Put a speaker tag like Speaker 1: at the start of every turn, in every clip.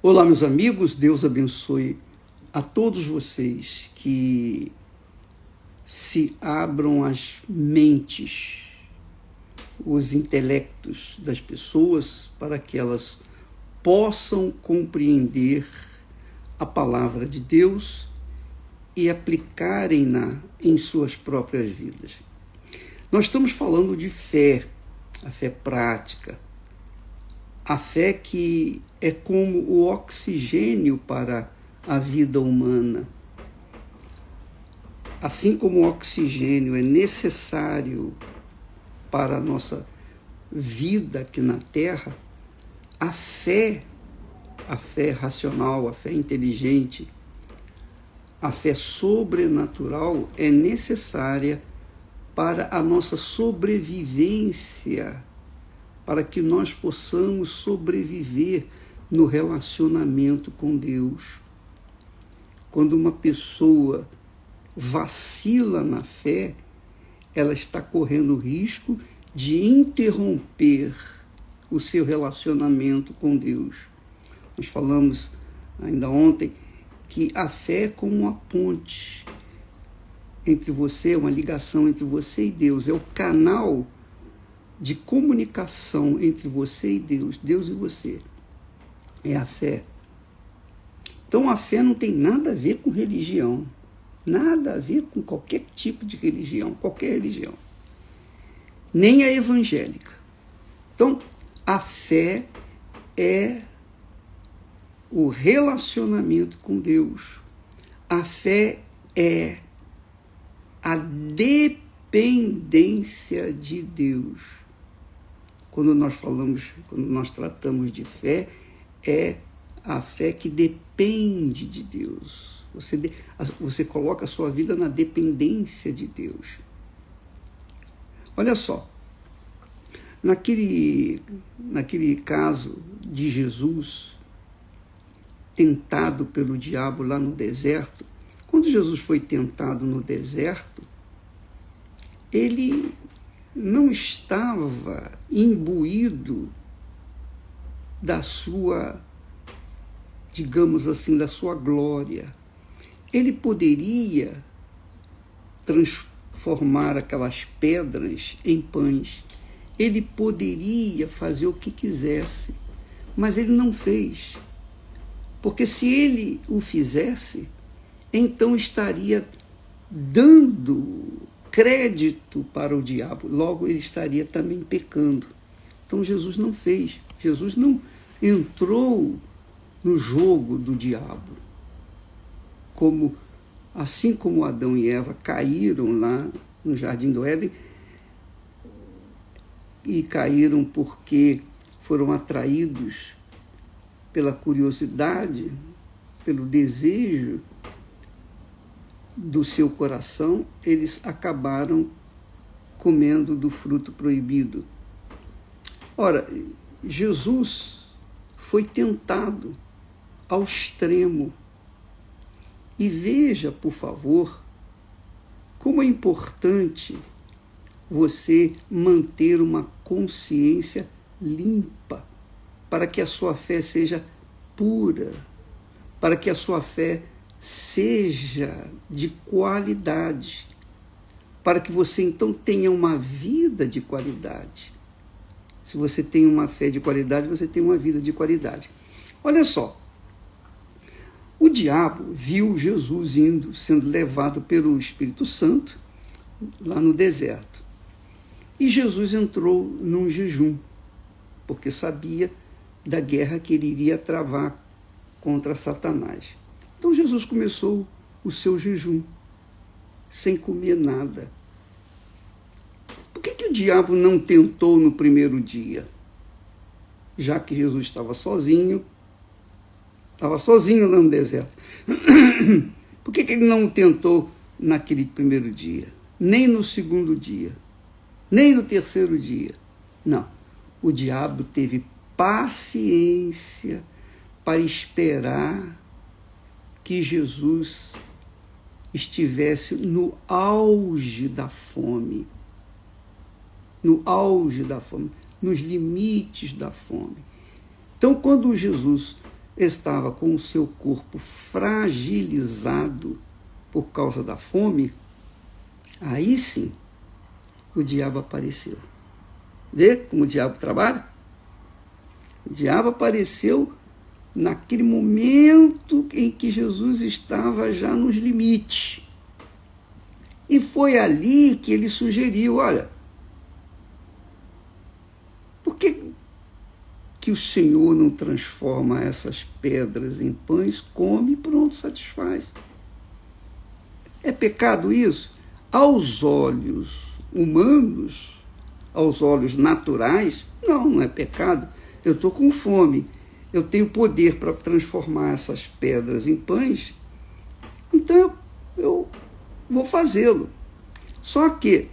Speaker 1: Olá, meus amigos, Deus abençoe a todos vocês que se abram as mentes, os intelectos das pessoas para que elas possam compreender a palavra de Deus e aplicarem-na em suas próprias vidas. Nós estamos falando de fé, a fé prática, a fé que é como o oxigênio para a vida humana. Assim como o oxigênio é necessário para a nossa vida aqui na Terra, a fé racional, a fé inteligente, a fé sobrenatural é necessária para a nossa sobrevivência, para que nós possamos sobreviver no relacionamento com Deus. Quando uma pessoa vacila na fé, ela está correndo o risco de interromper o seu relacionamento com Deus. Nós falamos ainda ontem que a fé é como uma ponte entre você, uma ligação entre você e Deus, é o canal de comunicação entre você e Deus, Deus e você, é a fé. Então a fé não tem nada a ver com religião, nada a ver com qualquer tipo de religião, qualquer religião, nem a evangélica. Então a fé é o relacionamento com Deus, a fé é a dependência de Deus. Quando nós tratamos de fé, é a fé que depende de Deus. Você coloca a sua vida na dependência de Deus. Olha só, naquele caso de Jesus, tentado pelo diabo lá no deserto, quando Jesus foi tentado no deserto, ele não estava imbuído da sua, digamos assim, da sua glória. Ele poderia transformar aquelas pedras em pães. Ele poderia fazer o que quisesse, mas ele não fez. Porque se ele o fizesse, então estaria dando crédito para o diabo, logo ele estaria também pecando. Então Jesus não fez, Jesus não entrou no jogo do diabo, assim como Adão e Eva caíram lá no Jardim do Éden, e caíram porque foram atraídos pela curiosidade, pelo desejo do seu coração, eles acabaram comendo do fruto proibido. Ora, Jesus foi tentado ao extremo. E veja, por favor, como é importante você manter uma consciência limpa, para que a sua fé seja pura, para que a sua fé seja de qualidade, para que você então tenha uma vida de qualidade. Se você tem uma fé de qualidade, você tem uma vida de qualidade. Olha só, o diabo viu Jesus sendo levado pelo Espírito Santo lá no deserto. E Jesus entrou num jejum, porque sabia da guerra que ele iria travar contra Satanás. Então Jesus começou o seu jejum, sem comer nada. Por que o diabo não tentou no primeiro dia? Já que Jesus estava sozinho lá no deserto. Por que ele não tentou naquele primeiro dia? Nem no segundo dia? Nem no terceiro dia? Não. O diabo teve paciência para esperar que Jesus estivesse no auge da fome, nos limites da fome. Então, quando Jesus estava com o seu corpo fragilizado por causa da fome, aí sim o diabo apareceu. Vê como o diabo trabalha? O diabo apareceu naquele momento em que Jesus estava já nos limites. E foi ali que ele sugeriu, olha, por que o Senhor não transforma essas pedras em pães? Come e pronto, satisfaz. É pecado isso? Aos olhos humanos, aos olhos naturais, não é pecado. Eu estou com fome, eu tenho poder para transformar essas pedras em pães, então eu vou fazê-lo. Só que,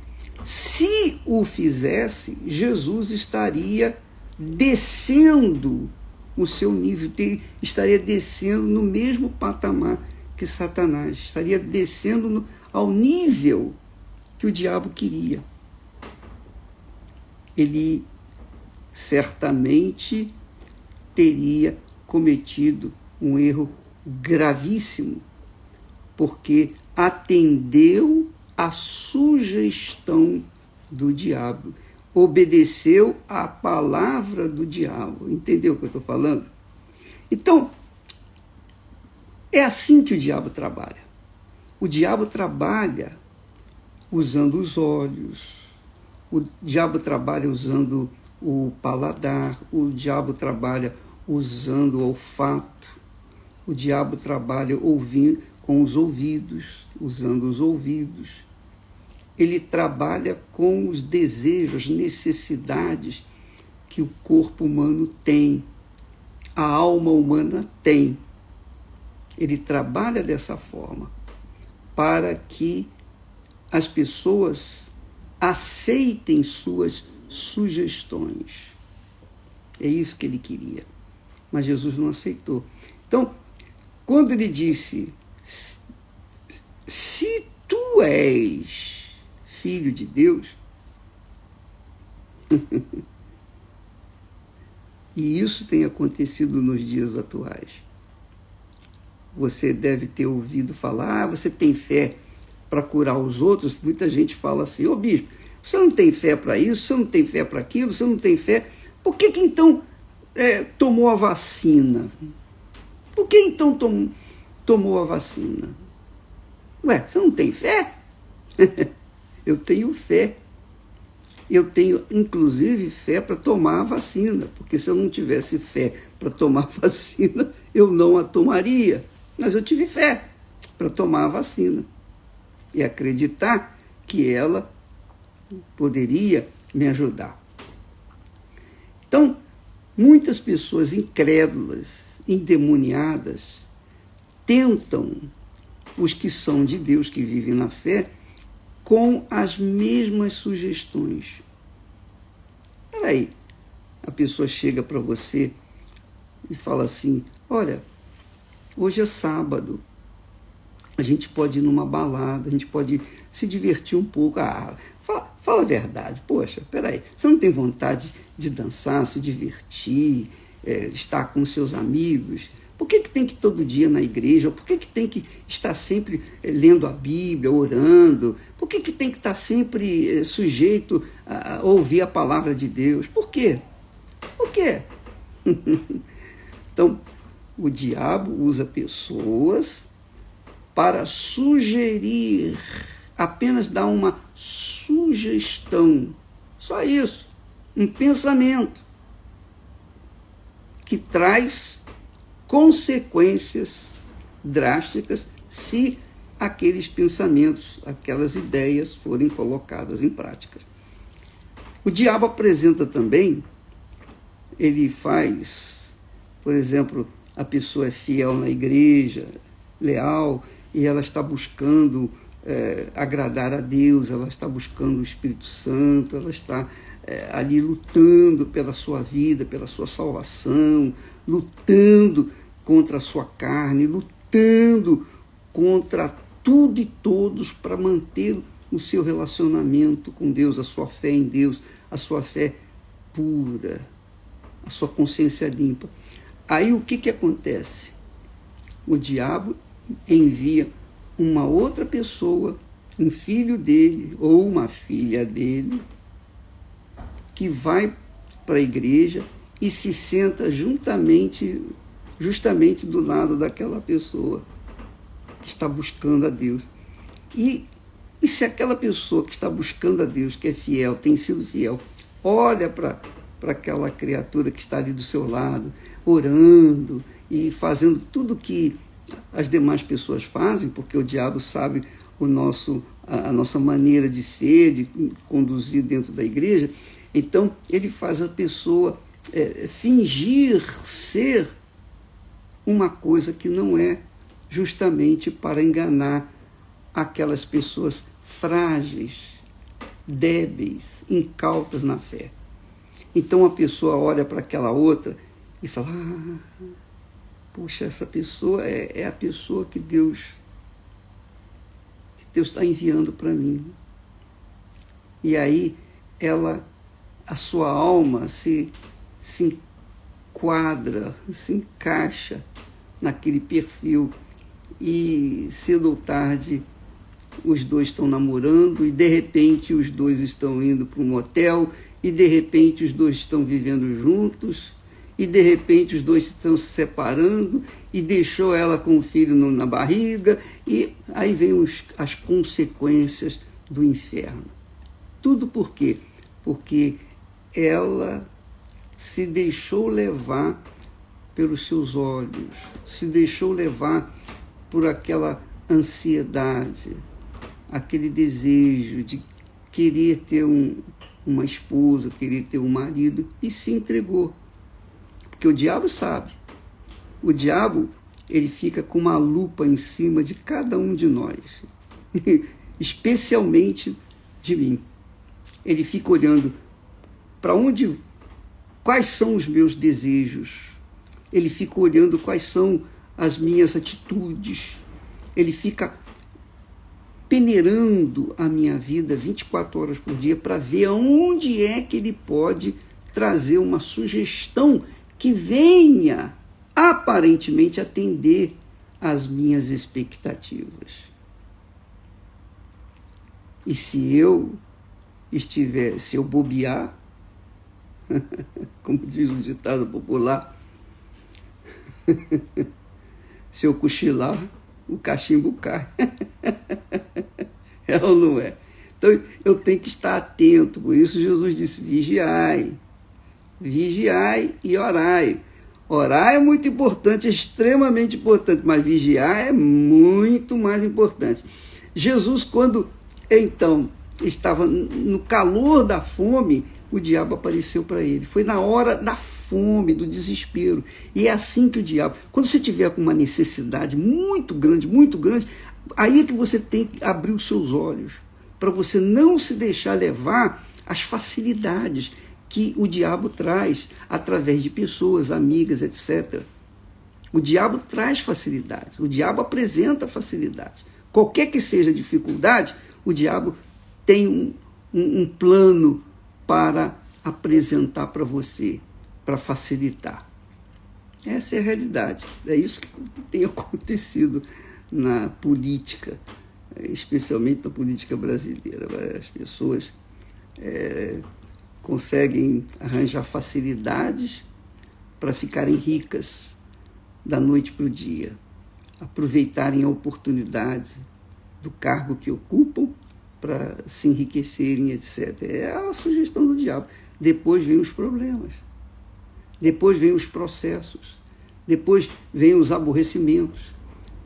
Speaker 1: se o fizesse, Jesus estaria descendo o seu nível, estaria descendo no mesmo patamar que Satanás, estaria descendo ao nível que o diabo queria. Ele certamente teria cometido um erro gravíssimo, porque atendeu à sugestão do diabo, obedeceu à palavra do diabo. Entendeu o que eu estou falando? Então, é assim que o diabo trabalha. O diabo trabalha usando os olhos, o diabo trabalha usando o paladar, o diabo trabalha usando o olfato, o diabo trabalha ouvindo com os ouvidos, usando os ouvidos. Ele trabalha com os desejos, necessidades que o corpo humano tem, a alma humana tem. Ele trabalha dessa forma para que as pessoas aceitem suas sugestões. É isso que ele queria. Mas Jesus não aceitou. Então, quando ele disse, se tu és filho de Deus, e isso tem acontecido nos dias atuais. Você deve ter ouvido falar, você tem fé para curar os outros. Muita gente fala assim, ô bispo, você não tem fé para isso, você não tem fé para aquilo, você não tem fé. Por que então tomou a vacina? Por que então tomou a vacina? Ué, você não tem fé? Eu tenho fé. Eu tenho, inclusive, fé para tomar a vacina, porque se eu não tivesse fé para tomar a vacina, eu não a tomaria. Mas eu tive fé para tomar a vacina e acreditar que ela poderia me ajudar. Então, muitas pessoas incrédulas, endemoniadas, tentam os que são de Deus, que vivem na fé, com as mesmas sugestões. Peraí, a pessoa chega para você e fala assim, olha, hoje é sábado, a gente pode ir numa balada, a gente pode se divertir um pouco. Fala a verdade, poxa, peraí, você não tem vontade de dançar, se divertir, estar com seus amigos? Por que tem que ir todo dia na igreja? Por que tem que estar sempre lendo a Bíblia, orando? Por que tem que estar sempre sujeito a ouvir a palavra de Deus? Por quê? Por quê? Então, o diabo usa pessoas para sugerir, apenas dar uma sugestão, só isso, um pensamento que traz consequências drásticas se aqueles pensamentos, aquelas ideias forem colocadas em prática. O diabo apresenta também, ele faz, por exemplo, a pessoa é fiel na igreja, leal, e ela está buscando agradar a Deus, ela está buscando o Espírito Santo, ela está ali lutando pela sua vida, pela sua salvação, lutando contra a sua carne, lutando contra tudo e todos para manter o seu relacionamento com Deus, a sua fé em Deus, a sua fé pura, a sua consciência limpa. Aí o que acontece? O diabo envia uma outra pessoa, um filho dele ou uma filha dele, que vai para a igreja e se senta justamente do lado daquela pessoa que está buscando a Deus. E se aquela pessoa que está buscando a Deus, que é fiel, tem sido fiel, olha para aquela criatura que está ali do seu lado, orando e fazendo tudo que as demais pessoas fazem, porque o diabo sabe a nossa maneira de ser, de conduzir dentro da igreja, então ele faz a pessoa fingir ser uma coisa que não é, justamente para enganar aquelas pessoas frágeis, débeis, incautas na fé. Então a pessoa olha para aquela outra e fala: puxa, essa pessoa é a pessoa que Deus está enviando para mim. E aí a sua alma se enquadra, se encaixa naquele perfil, e cedo ou tarde os dois estão namorando, e de repente os dois estão indo para um motel, e de repente os dois estão vivendo juntos, e de repente os dois estão se separando, e deixou ela com o filho na barriga, e aí vem as consequências do inferno. Tudo por quê? Porque ela se deixou levar pelos seus olhos, se deixou levar por aquela ansiedade, aquele desejo de querer ter uma esposa, querer ter um marido, e se entregou. Porque o diabo sabe. O diabo, ele fica com uma lupa em cima de cada um de nós, especialmente de mim. Ele fica olhando para quais são os meus desejos. Ele fica olhando quais são as minhas atitudes. Ele fica peneirando a minha vida 24 horas por dia para ver aonde é que ele pode trazer uma sugestão que venha aparentemente atender às minhas expectativas. E se eu bobear, como diz o ditado popular, se eu cochilar, o cachimbo cai. É ou não é? Então eu tenho que estar atento. Por isso Jesus disse: vigiai e orai. Orar é muito importante, é extremamente importante, mas vigiar é muito mais importante. Jesus, quando então estava no calor da fome, o diabo apareceu para ele. Foi na hora da fome, do desespero. E é assim que o diabo... Quando você tiver com uma necessidade muito grande, aí é que você tem que abrir os seus olhos, para você não se deixar levar às facilidades que o diabo traz através de pessoas, amigas, etc. O diabo traz facilidades, o diabo apresenta facilidades. Qualquer que seja a dificuldade, o diabo tem um plano para apresentar para você, para facilitar. Essa é a realidade. É isso que tem acontecido na política, especialmente na política brasileira. As pessoas conseguem arranjar facilidades para ficarem ricas da noite para o dia, aproveitarem a oportunidade do cargo que ocupam para se enriquecerem, etc. É a sugestão do diabo. Depois vem os problemas, depois vem os processos, depois vem os aborrecimentos,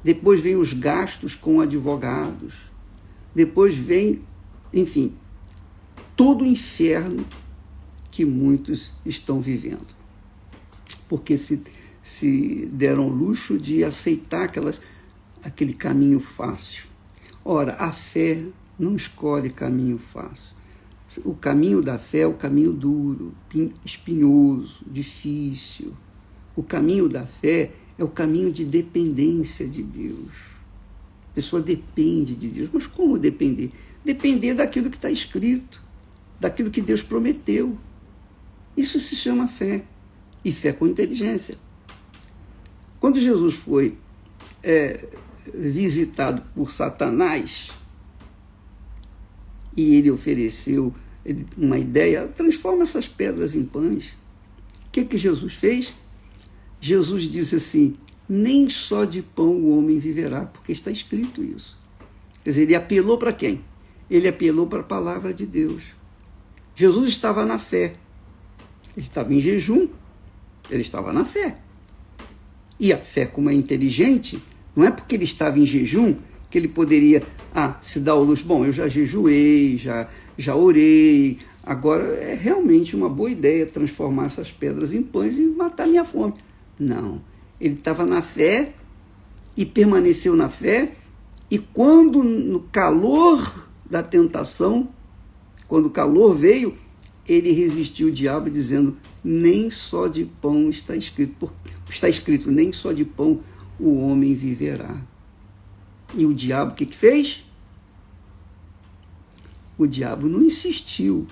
Speaker 1: depois vem os gastos com advogados, depois vem, enfim, todo o inferno que muitos estão vivendo. Porque se deram o luxo de aceitar aquele caminho fácil. Ora, a fé não escolhe caminho fácil. O caminho da fé é o caminho duro, espinhoso, difícil. O caminho da fé é o caminho de dependência de Deus. A pessoa depende de Deus. Mas como depender? Depender daquilo que está escrito, daquilo que Deus prometeu. Isso se chama fé. E fé com inteligência. Quando Jesus foi visitado por Satanás, e ele ofereceu uma ideia, transforma essas pedras em pães. O que Jesus fez? Jesus disse assim, nem só de pão o homem viverá, porque está escrito isso. Quer dizer, ele apelou para quem? Ele apelou para a palavra de Deus. Jesus estava na fé. Ele estava em jejum, ele estava na fé. E a fé, como é inteligente, não é porque ele estava em jejum que ele poderia se dar ao luxo. Bom, eu já jejuei, já orei, agora é realmente uma boa ideia transformar essas pedras em pães e matar minha fome. Não, ele estava na fé e permaneceu na fé, e quando no calor da tentação, quando o calor veio, ele resistiu ao diabo dizendo, nem só de pão está escrito, nem só de pão o homem viverá. E o diabo o que fez? O diabo não insistiu.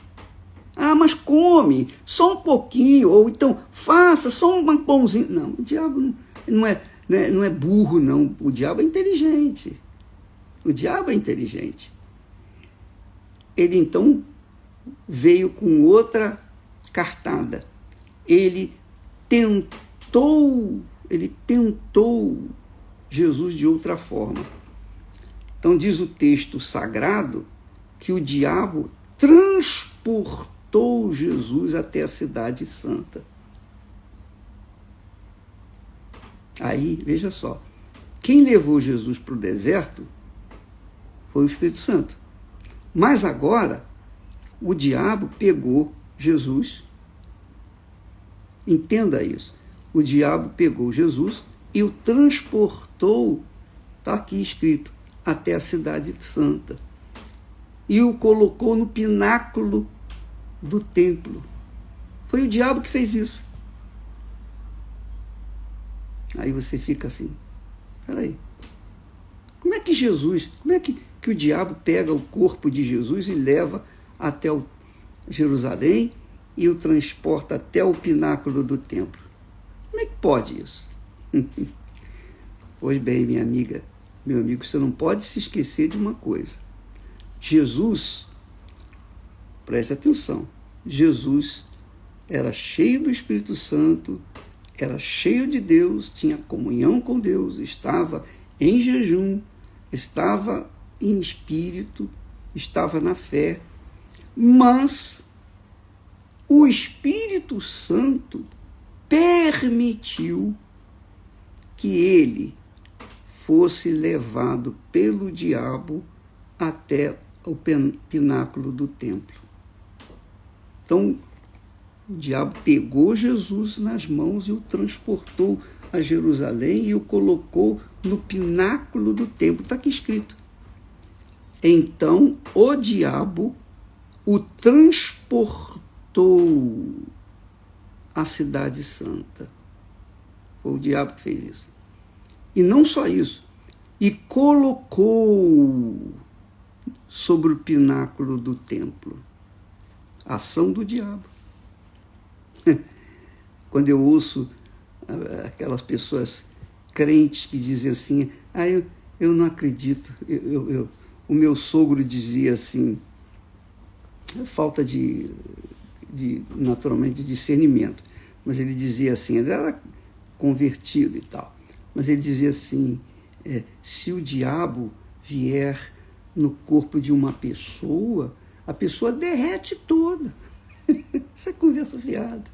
Speaker 1: Mas come, só um pouquinho, ou então faça só um pãozinho. Não, o diabo não é burro, não. O diabo é inteligente. O diabo é inteligente. Ele então veio com outra cartada. Ele tentou Jesus de outra forma. Então diz o texto sagrado que o diabo transportou Jesus até a cidade santa. Aí, veja só, quem levou Jesus para o deserto foi o Espírito Santo. Mas agora, o diabo pegou Jesus. Entenda isso. O diabo pegou Jesus e o transportou, está aqui escrito, até a cidade santa. E o colocou no pináculo do templo. Foi o diabo que fez isso. Aí você fica assim, peraí, como é que o diabo pega o corpo de Jesus e leva até Jerusalém e o transporta até o pináculo do templo? Como é que pode isso? Pois bem, minha amiga, meu amigo, você não pode se esquecer de uma coisa. Jesus, preste atenção, Jesus era cheio do Espírito Santo, era cheio de Deus, tinha comunhão com Deus, estava em jejum, estava em espírito, estava na fé, mas o Espírito Santo permitiu que ele fosse levado pelo diabo até o pináculo do templo. Então, o diabo pegou Jesus nas mãos e o transportou a Jerusalém e o colocou no pináculo do templo. Está aqui escrito. Então, o diabo o transportou à cidade santa. Foi o diabo que fez isso. E não só isso, e colocou sobre o pináculo do templo. Ação do diabo. Quando eu ouço aquelas pessoas crentes que dizem assim, eu não acredito, o meu sogro dizia assim, falta naturalmente, de discernimento, mas ele dizia assim, ele era convertido e tal, mas ele dizia assim, se o diabo vier no corpo de uma pessoa, a pessoa derrete toda. Isso é conversa fiada.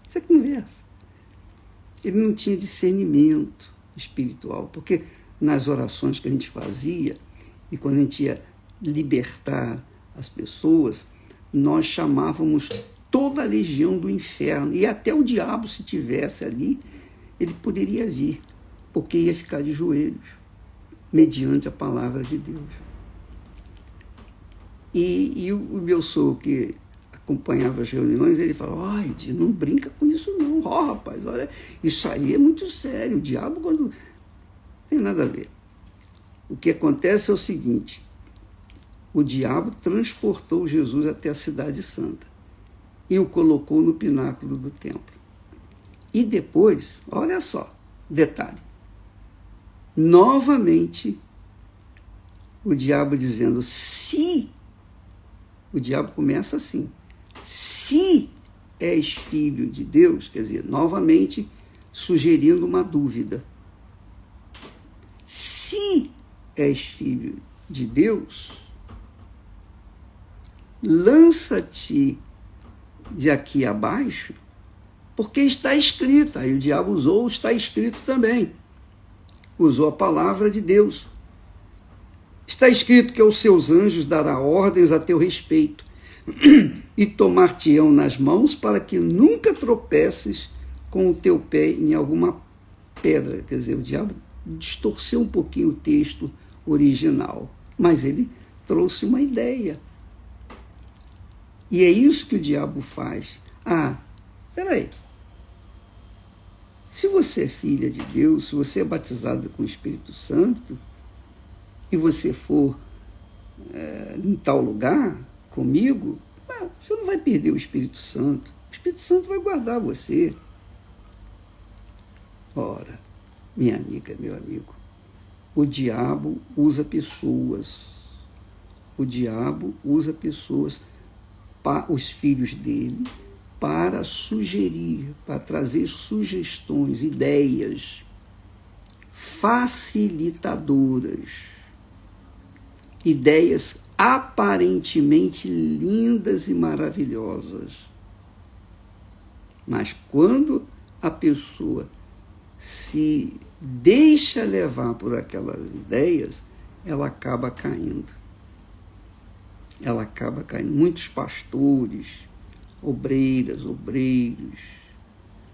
Speaker 1: Isso é conversa. Ele não tinha discernimento espiritual, porque nas orações que a gente fazia, e quando a gente ia libertar as pessoas, nós chamávamos toda a legião do inferno, e até o diabo, se tivesse ali, ele poderia vir, porque ia ficar de joelhos, mediante a palavra de Deus. E o meu sogro, que acompanhava as reuniões, ele falava, não brinca com isso não, rapaz, olha, isso aí é muito sério, o diabo quando... Não tem nada a ver. O que acontece é o seguinte, o diabo transportou Jesus até a cidade santa e o colocou no pináculo do templo. E depois, olha só, Detalhe. Novamente, o diabo dizendo, se, o diabo começa assim, se és filho de Deus, quer dizer, novamente sugerindo uma dúvida. Se és filho de Deus, lança-te de aqui abaixo, porque está escrito. Aí o diabo usou, está escrito também. Usou a palavra de Deus. Está escrito que aos seus anjos dará ordens a teu respeito e tomar-te-ão nas mãos para que nunca tropeces com o teu pé em alguma pedra. Quer dizer, o diabo distorceu um pouquinho o texto original, mas ele trouxe uma ideia. E é isso que o diabo faz. Peraí. Se você é filha de Deus, se você é batizada com o Espírito Santo, e você for em tal lugar comigo, você não vai perder o Espírito Santo. O Espírito Santo vai guardar você. Ora, minha amiga, meu amigo, o diabo usa pessoas. O diabo usa pessoas, os filhos dele, para sugerir, para trazer sugestões, ideias facilitadoras, ideias aparentemente lindas e maravilhosas. Mas quando a pessoa se deixa levar por aquelas ideias, ela acaba caindo. Ela acaba caindo. Muitos pastores, obreiras, obreiros,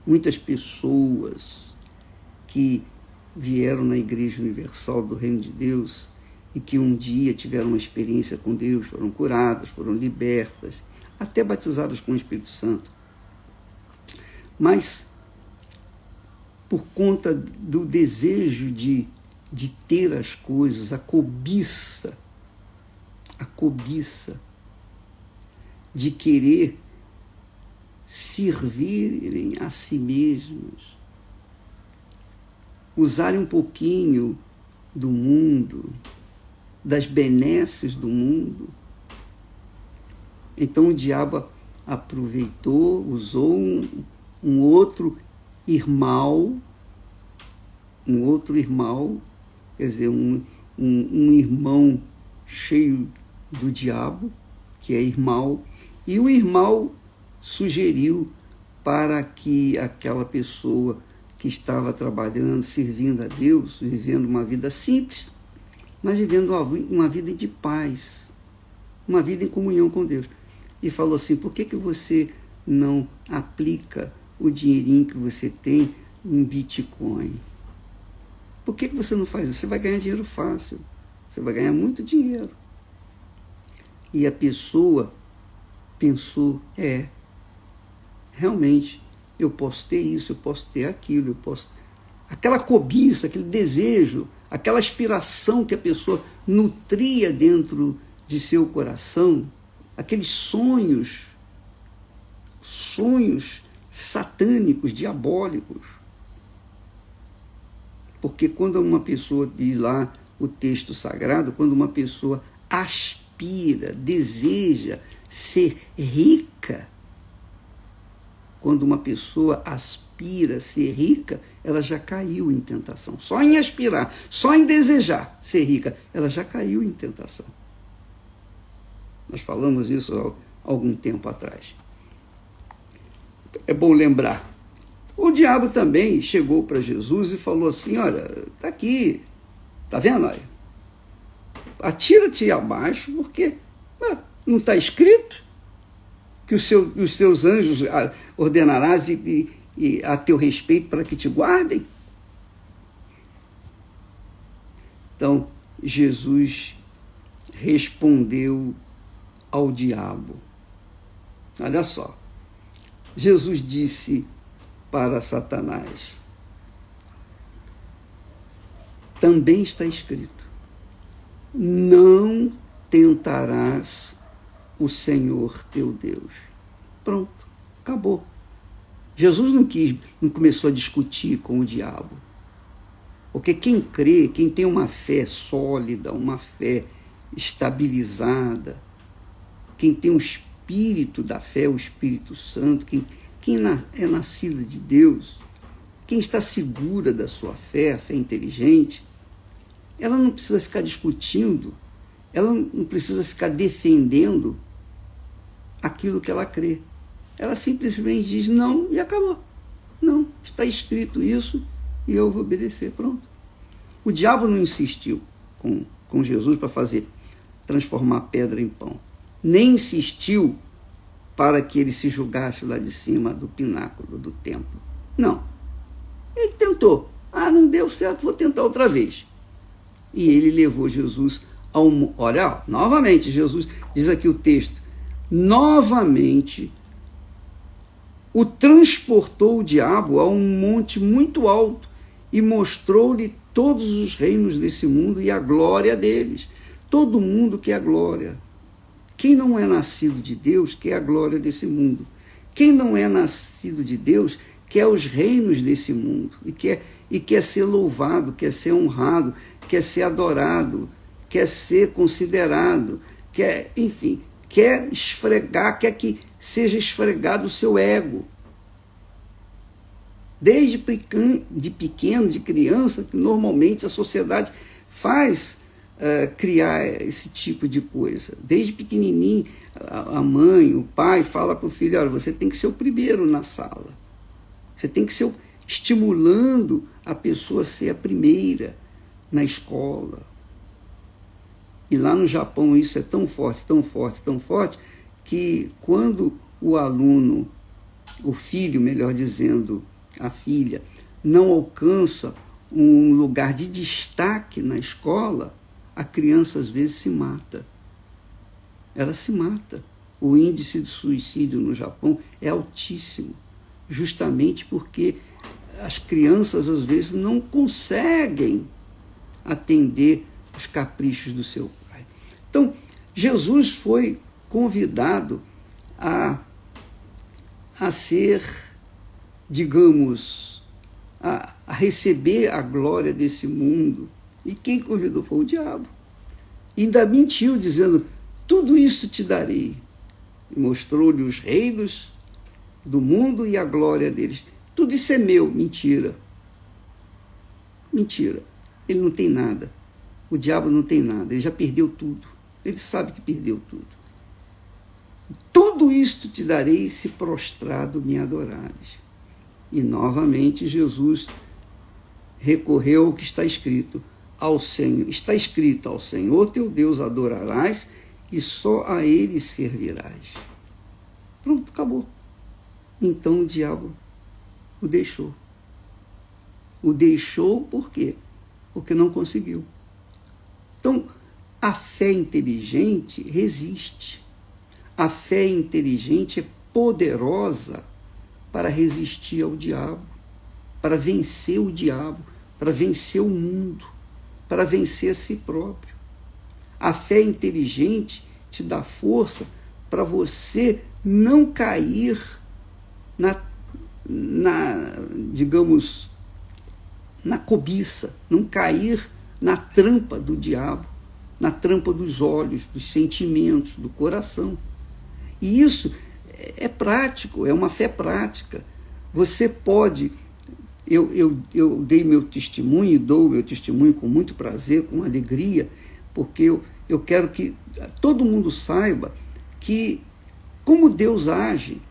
Speaker 1: muitas pessoas que vieram na Igreja Universal do Reino de Deus e que um dia tiveram uma experiência com Deus, foram curadas, foram libertas, até batizadas com o Espírito Santo. Mas, por conta do desejo de ter as coisas, a cobiça de querer servirem a si mesmos, usarem um pouquinho do mundo, das benesses do mundo. Então o diabo aproveitou, usou um outro irmão, quer dizer, um irmão cheio do diabo, que é irmão, e o irmão sugeriu para que aquela pessoa que estava trabalhando, servindo a Deus, vivendo uma vida simples, mas vivendo uma vida de paz, uma vida em comunhão com Deus. E falou assim, por que você não aplica o dinheirinho que você tem em Bitcoin? Por que você não faz isso? Você vai ganhar dinheiro fácil, você vai ganhar muito dinheiro. E a pessoa pensou, realmente, eu posso ter isso, eu posso ter aquilo, eu posso... Aquela cobiça, aquele desejo, aquela aspiração que a pessoa nutria dentro de seu coração, aqueles sonhos satânicos, diabólicos. Porque quando uma pessoa, diz lá o texto sagrado, quando uma pessoa aspira, deseja ser rica, quando uma pessoa aspira a ser rica, ela já caiu em tentação. Só em aspirar, só em desejar ser rica, ela já caiu em tentação. Nós falamos isso há algum tempo atrás. É bom lembrar. O diabo também chegou para Jesus e falou assim, olha, está aqui, está vendo? Olha, atira-te abaixo, porque não está escrito que os teus anjos ordenarás e a teu respeito para que te guardem? Então, Jesus respondeu ao diabo. Olha só, Jesus disse para Satanás, também está escrito, não tentarás o Senhor teu Deus. Pronto, acabou. Jesus não começou a discutir com o diabo. Porque quem crê, quem tem uma fé sólida, uma fé estabilizada, quem tem o espírito da fé, o Espírito Santo, quem é nascido de Deus, quem está segura da sua fé, a fé inteligente, ela não precisa ficar discutindo, ela não precisa ficar defendendo aquilo que ela crê. Ela simplesmente diz não e acabou. Não, está escrito isso e eu vou obedecer, pronto. O diabo não insistiu com Jesus para transformar a pedra em pão. Nem insistiu para que ele se julgasse lá de cima do pináculo do templo. Não. Ele tentou. Não deu certo, vou tentar outra vez. E ele levou Jesus ao... Olha, novamente, Jesus, diz aqui o texto, novamente o transportou o diabo a um monte muito alto e mostrou-lhe todos os reinos desse mundo e a glória deles. Todo mundo quer a glória. Quem não é nascido de Deus quer a glória desse mundo. Quem não é nascido de Deus quer os reinos desse mundo e quer ser louvado, quer ser honrado, quer ser adorado, quer ser considerado, quer esfregar, quer que seja esfregado o seu ego. Desde pequeno, de criança, que normalmente a sociedade faz criar esse tipo de coisa. Desde pequenininho, a mãe, o pai fala para o filho, olha, você tem que ser o primeiro na sala. Você tem que ser estimulando a pessoa a ser a primeira na escola. E lá no Japão isso é tão forte, tão forte, tão forte, que quando o aluno, o filho, melhor dizendo, a filha, não alcança um lugar de destaque na escola, a criança às vezes se mata. Ela se mata. O índice de suicídio no Japão é altíssimo, justamente porque as crianças às vezes não conseguem atender os caprichos do seu pai. Então, Jesus foi convidado a ser, digamos, a receber a glória desse mundo. E quem convidou foi o diabo. E ainda mentiu, dizendo, tudo isso te darei. E mostrou-lhe os reinos do mundo e a glória deles. Tudo isso é meu. Mentira. Mentira. Ele não tem nada. O diabo não tem nada. Ele já perdeu tudo. Ele sabe que perdeu tudo. Tudo isto te darei se prostrado me adorares. E novamente Jesus recorreu ao que está escrito. Ao Senhor, está escrito, ao Senhor teu Deus adorarás e só a Ele servirás. Pronto, acabou. Então o diabo o deixou. O deixou por quê? Porque não conseguiu. Então, a fé inteligente resiste. A fé inteligente é poderosa para resistir ao diabo, para vencer o diabo, para vencer o mundo, para vencer a si próprio. A fé inteligente te dá força para você não cair digamos, na cobiça, não cair na trampa do diabo, na trampa dos olhos, dos sentimentos, do coração. E isso é prático, é uma fé prática. Você pode... Eu dei meu testemunho e dou meu testemunho com muito prazer, com alegria, porque eu quero que todo mundo saiba que como Deus age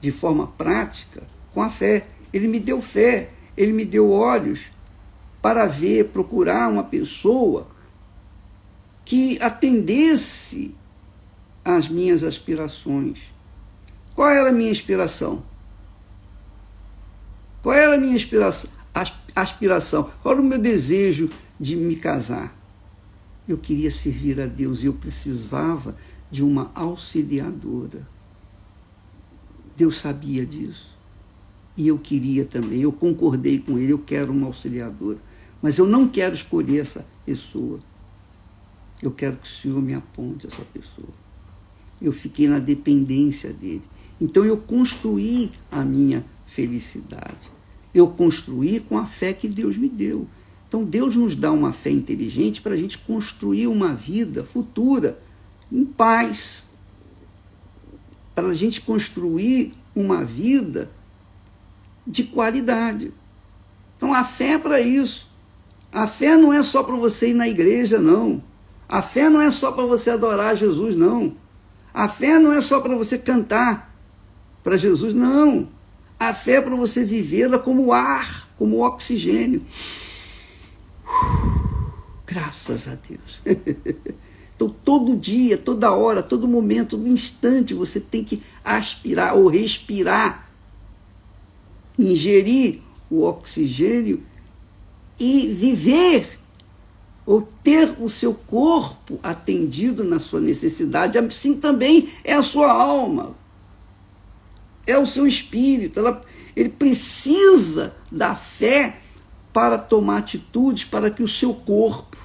Speaker 1: de forma prática com a fé. Ele me deu fé, Ele me deu olhos para ver, procurar uma pessoa que atendesse às minhas aspirações. Qual era a minha inspiração? Qual era a minha aspiração? Qual era o meu desejo de me casar? Eu queria servir a Deus e eu precisava de uma auxiliadora. Deus sabia disso. E eu queria também, eu concordei com Ele, eu quero uma auxiliadora. Mas eu não quero escolher essa pessoa. Eu quero que o Senhor me aponte essa pessoa. Eu fiquei na dependência dEle. Então eu construí a minha felicidade. eu construir com a fé que Deus me deu. Então Deus nos dá uma fé inteligente para a gente construir uma vida futura em paz, para a gente construir uma vida de qualidade. Então a fé é para isso. A fé não é só para você ir na igreja, não. A fé não é só para você adorar Jesus, não. A fé não é só para você cantar para Jesus, não. A fé é para você vivê-la como ar, como oxigênio. Graças a Deus. Então, todo dia, toda hora, todo momento, todo instante, você tem que aspirar ou respirar, ingerir o oxigênio e viver, ou ter o seu corpo atendido na sua necessidade. Assim também é a sua alma, é o seu espírito. Ele precisa da fé para tomar atitudes, para que o seu corpo,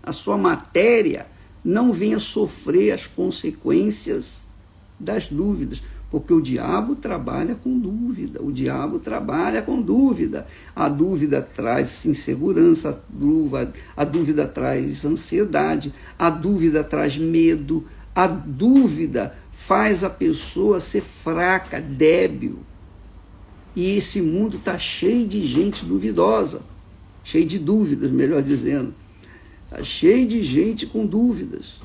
Speaker 1: a sua matéria, não venha sofrer as consequências das dúvidas, porque o diabo trabalha com dúvida, a dúvida traz insegurança, a dúvida traz ansiedade, a dúvida traz medo, a dúvida faz a pessoa ser fraca, débil, e esse mundo está cheio de gente duvidosa, cheio de dúvidas, melhor dizendo. Está cheio de gente com dúvidas.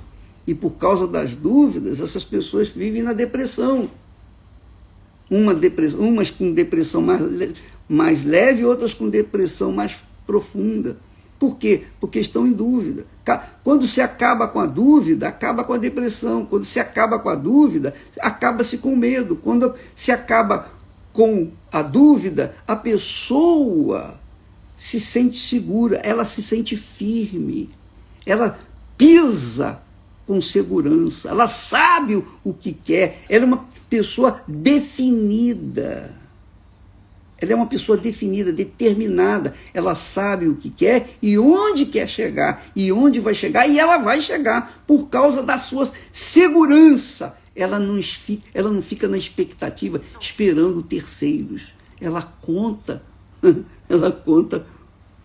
Speaker 1: E por causa das dúvidas, essas pessoas vivem na depressão. Umas com depressão mais leve, outras com depressão mais profunda. Por quê? Porque estão em dúvida. Quando se acaba com a dúvida, acaba com a depressão. Quando se acaba com a dúvida, acaba-se com medo. Quando se acaba com a dúvida, a pessoa se sente segura, ela se sente firme, ela pisa com segurança, ela sabe o que quer, ela é uma pessoa definida, determinada, ela sabe o que quer e onde quer chegar, e onde vai chegar, e ela vai chegar por causa da sua segurança. Ela não fica na expectativa, esperando terceiros, ela conta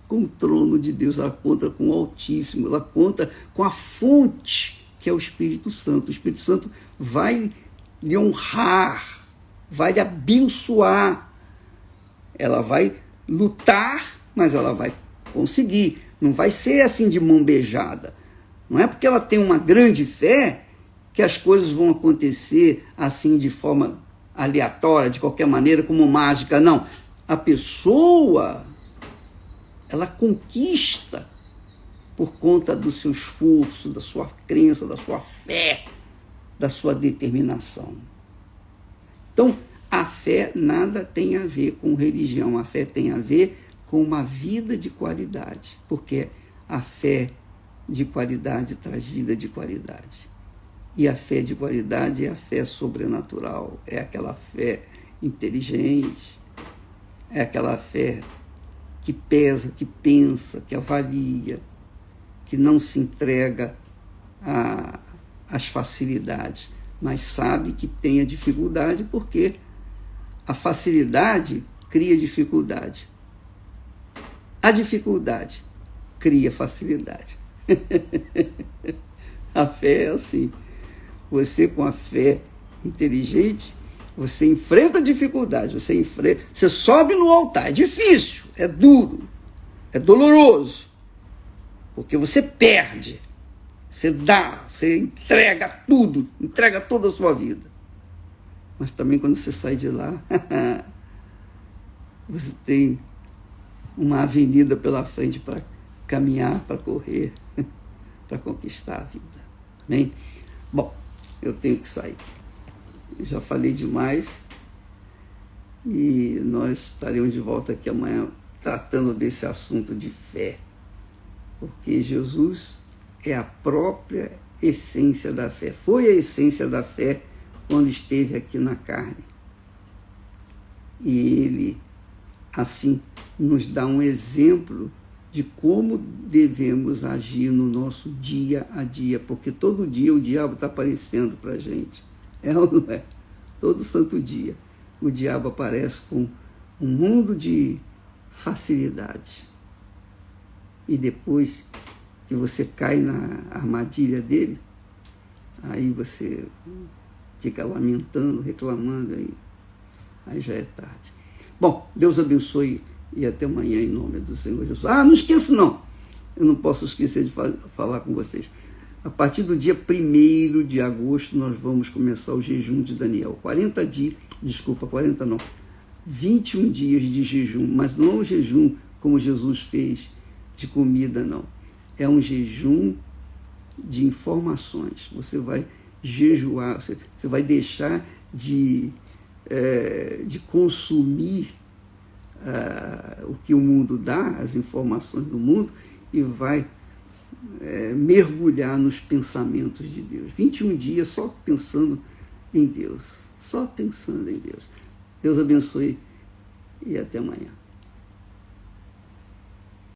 Speaker 1: com o trono de Deus, ela conta com o Altíssimo, ela conta com a fonte, que é o Espírito Santo. O Espírito Santo vai lhe honrar, vai lhe abençoar, ela vai lutar, mas ela vai conseguir, não vai ser assim de mão beijada. Não é porque ela tem uma grande fé que as coisas vão acontecer assim de forma aleatória, de qualquer maneira, como mágica, não. A pessoa, ela conquista por conta do seu esforço, da sua crença, da sua fé, da sua determinação. Então, a fé nada tem a ver com religião, a fé tem a ver com uma vida de qualidade, porque a fé de qualidade traz vida de qualidade. E a fé de qualidade é a fé sobrenatural, é aquela fé inteligente, é aquela fé que pesa, que pensa, que avalia, que não se entrega às facilidades, mas sabe que tem a dificuldade, porque a facilidade cria dificuldade. A dificuldade cria facilidade. A fé é assim. Você, com a fé inteligente, você enfrenta a dificuldade, você sobe no altar. É difícil, é duro, é doloroso, porque você perde, você dá, você entrega tudo, entrega toda a sua vida. Mas também quando você sai de lá, você tem uma avenida pela frente para caminhar, para correr, para conquistar a vida. Amém? Bom, eu tenho que sair. Eu já falei demais e nós estaremos de volta aqui amanhã tratando desse assunto de fé, porque Jesus é a própria essência da fé, foi a essência da fé quando esteve aqui na carne. E ele, assim, nos dá um exemplo de como devemos agir no nosso dia a dia, porque todo dia o diabo está aparecendo para a gente. É ou não é? Todo santo dia o diabo aparece com um mundo de facilidade. E depois que você cai na armadilha dele, aí você fica lamentando, reclamando, aí já é tarde. Bom, Deus abençoe e até amanhã em nome do Senhor Jesus. Não esqueça não, eu não posso esquecer de falar com vocês. A partir do dia 1º de agosto nós vamos começar o jejum de Daniel. 21 dias de jejum, mas não o jejum como Jesus fez de comida, não. É um jejum de informações. Você vai jejuar, você vai deixar de consumir o que o mundo dá, as informações do mundo, e vai mergulhar nos pensamentos de Deus. 21 dias só pensando em Deus, só pensando em Deus. Deus abençoe e até amanhã.